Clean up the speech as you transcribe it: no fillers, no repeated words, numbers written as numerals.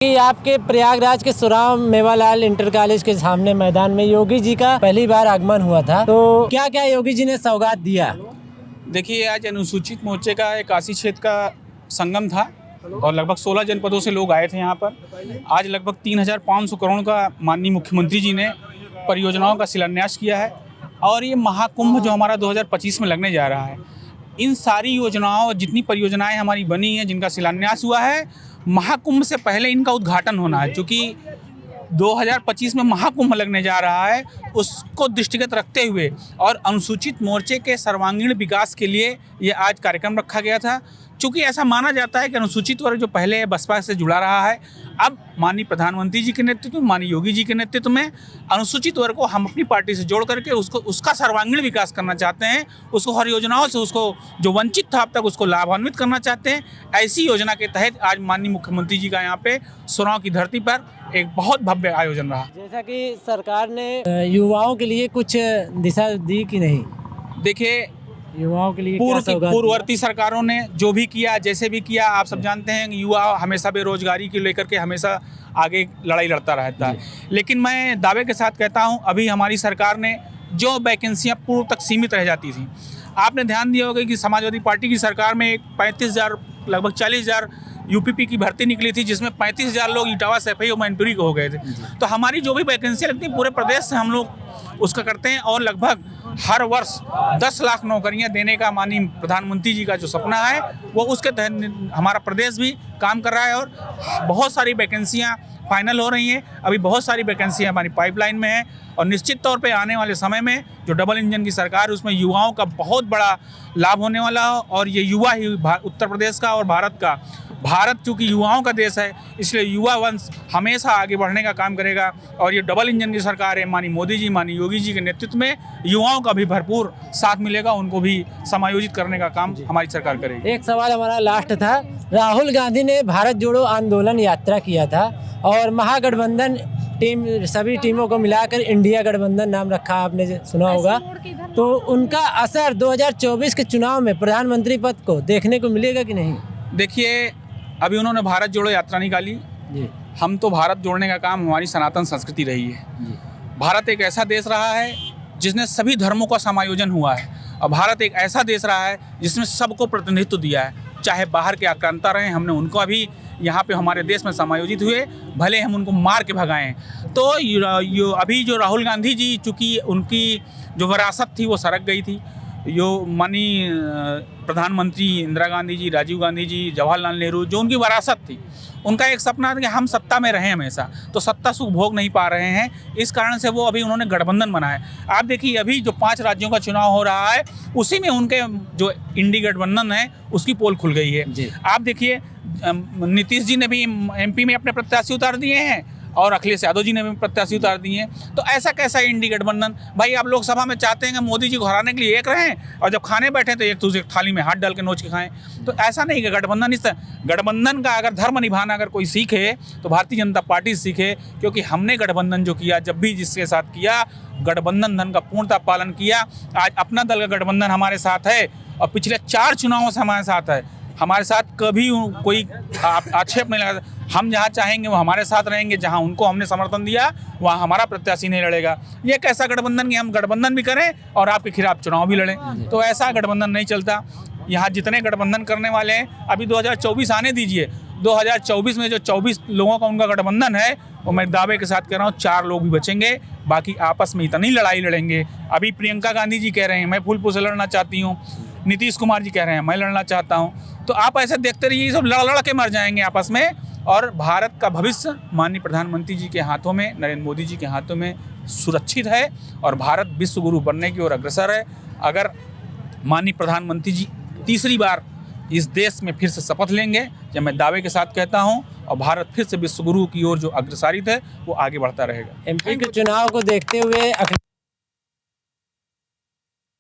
कि आपके प्रयागराज के सुराम मेवालाल इंटर कॉलेज के सामने मैदान में योगी जी का पहली बार आगमन हुआ था, तो क्या क्या योगी जी ने सौगात दिया? देखिए, आज अनुसूचित मोर्चे का एक काशी क्षेत्र का संगम था और लगभग 16 जनपदों से लोग आए थे यहाँ पर। आज लगभग 3,500 करोड़ का माननीय मुख्यमंत्री जी ने परियोजनाओं का शिलान्यास किया है और ये महाकुंभ जो हमारा 2025 में लगने जा रहा है, इन सारी योजनाओं, जितनी परियोजनाएं हमारी बनी हैं, जिनका शिलान्यास हुआ है, महाकुंभ से पहले इनका उद्घाटन होना है। क्योंकि 2025 में महाकुंभ लगने जा रहा है, उसको दृष्टिगत रखते हुए और अनुसूचित मोर्चे के सर्वांगीण विकास के लिए ये आज कार्यक्रम रखा गया था। चूँकि ऐसा माना जाता है कि अनुसूचित वर्ग जो पहले बसपा से जुड़ा रहा है, अब माननीय प्रधानमंत्री जी के नेतृत्व में, माननीय योगी जी के नेतृत्व में अनुसूचित वर्ग को हम अपनी पार्टी से जोड़ करके उसका सर्वांगीण विकास करना चाहते हैं। उसको हर योजनाओं से, उसको जो वंचित था अब तक, उसको लाभान्वित करना चाहते हैं। ऐसी योजना के तहत आज माननीय मुख्यमंत्री जी का यहाँ पे सुराव की धरती पर एक बहुत भव्य आयोजन रहा। जैसा कि सरकार ने युवाओं के लिए कुछ दिशा दी कि नहीं? देखिए, युवाओं के लिए पूर्ववर्ती सरकारों ने जो भी किया, जैसे भी किया, आप सब जानते हैं कि युवा हमेशा बेरोजगारी को लेकर के हमेशा आगे लड़ाई लड़ता रहता है। लेकिन मैं दावे के साथ कहता हूं, अभी हमारी सरकार ने जो वैकेंसियां पूर्व तक सीमित रह जाती थी, आपने ध्यान दिया होगा कि समाजवादी पार्टी की सरकार में 35,000 लगभग 40,000 यूपीपी की भर्ती निकली थी, जिसमें 35,000 लोग इटावा सैफई और मैनपुरी को हो गए थे। तो हमारी जो भी वैकेंसियाँ लगती हैं पूरे प्रदेश से हम लोग उसका करते हैं और लगभग हर वर्ष 10 लाख नौकरियां देने का माननीय प्रधानमंत्री जी का जो सपना है, वो उसके तहत हमारा प्रदेश भी काम कर रहा है और बहुत सारी वैकेंसियां फाइनल हो रही हैं। अभी बहुत सारी वैकेंसियां हमारी पाइपलाइन में हैं और निश्चित तौर पे आने वाले समय में जो डबल इंजन की सरकार है, उसमें युवाओं का बहुत बड़ा लाभ होने वाला है और ये युवा ही उत्तर प्रदेश का और भारत चूँकि युवाओं का देश है, इसलिए युवा वंश हमेशा आगे बढ़ने का काम करेगा और ये डबल इंजन की सरकार है, माननीय मोदी जी, माननीय योगी जी के नेतृत्व में युवाओं का भी भरपूर साथ मिलेगा, उनको भी समायोजित करने का काम हमारी सरकार करेगी। एक सवाल हमारा लास्ट था, राहुल गांधी ने भारत जोड़ो आंदोलन यात्रा किया था और महागठबंधन टीम, सभी टीमों को मिलाकर इंडिया गठबंधन नाम रखा, आपने सुना होगा। तो उनका असर 2024 के चुनाव में प्रधानमंत्री पद को देखने को मिलेगा कि नहीं? देखिए, अभी उन्होंने भारत जोड़ो यात्रा निकाली जी। हम तो भारत जोड़ने का काम हमारी सनातन संस्कृति रही है जी। भारत एक ऐसा देश रहा है जिसने सभी धर्मों का समायोजन हुआ है और भारत एक ऐसा देश रहा है जिसमें सबको प्रतिनिधित्व दिया है। चाहे बाहर के आक्रांता रहे, हमने उनको अभी यहाँ पे हमारे देश में समायोजित हुए, भले हम उनको मार के भगाएं। तो अभी जो राहुल गांधी जी, चूँकि उनकी जो विरासत थी वो सरक गई थी, जो माननीय प्रधानमंत्री इंदिरा गांधी जी, राजीव गांधी जी, जवाहरलाल नेहरू, जो उनकी विरासत थी, उनका एक सपना था कि हम सत्ता में रहें हमेशा, तो सत्ता सुख भोग नहीं पा रहे हैं, इस कारण से वो अभी उन्होंने गठबंधन बनाया। आप देखिए, अभी जो 5 राज्यों का चुनाव हो रहा है, उसी में उनके जो इंडी गठबंधन है उसकी पोल खुल गई है। आप देखिए, नीतीश जी ने भी MP में अपने प्रत्याशी उतार दिए हैं और अखिलेश यादव जी ने भी प्रत्याशी उतार दिए हैं। तो ऐसा कैसा इंडी गठबंधन? भाई, आप लोकसभा में चाहते हैं कि मोदी जी को हराने के लिए एक रहें और जब खाने बैठे तो एक दूसरे थाली में हाथ डाल के नोच के खाएं। तो ऐसा नहीं कि गठबंधन, इस गठबंधन का अगर धर्म निभाना अगर कोई सीखे तो भारतीय जनता पार्टी सीखे, क्योंकि हमने गठबंधन जो किया, जब भी जिसके साथ किया, गठबंधन धन का पूर्णतः पालन किया। आज अपना दल का गठबंधन हमारे साथ है और पिछले 4 चुनावों से हमारे साथ है। हमारे साथ कभी कोई आक्षेप नहीं लगा। हम जहाँ चाहेंगे वो हमारे साथ रहेंगे, जहाँ उनको हमने समर्थन दिया वहाँ हमारा प्रत्याशी नहीं लड़ेगा। ये कैसा गठबंधन कि हम गठबंधन भी करें और आपके खिलाफ चुनाव भी लड़ें? तो ऐसा गठबंधन नहीं चलता। यहाँ जितने गठबंधन करने वाले हैं, अभी 2024 आने दीजिए, 2024 में जो 24 लोगों का उनका गठबंधन है, वो मैं दावे के साथ कह रहा हूँ 4 लोग भी बचेंगे, बाकी आपस में इतनी लड़ाई लड़ेंगे। अभी प्रियंका गांधी जी कह रहे हैं मैं फूलपुर से लड़ना चाहती हूँ, नीतीश कुमार जी कह रहे हैं मैं लड़ना चाहता हूँ। तो आप ऐसे देखते रहिए, सब लड़ के मर जाएंगे आपस में और भारत का भविष्य माननीय प्रधानमंत्री जी के हाथों में, नरेंद्र मोदी जी के हाथों में सुरक्षित है और भारत विश्व गुरु बनने की ओर अग्रसर है। अगर माननीय प्रधानमंत्री जी तीसरी बार इस देश में फिर से शपथ लेंगे, जब मैं दावे के साथ कहता हूं, और भारत फिर से विश्व गुरु की ओर जो अग्रसारित है वो आगे बढ़ता रहेगा। MP के चुनाव को देखते हुए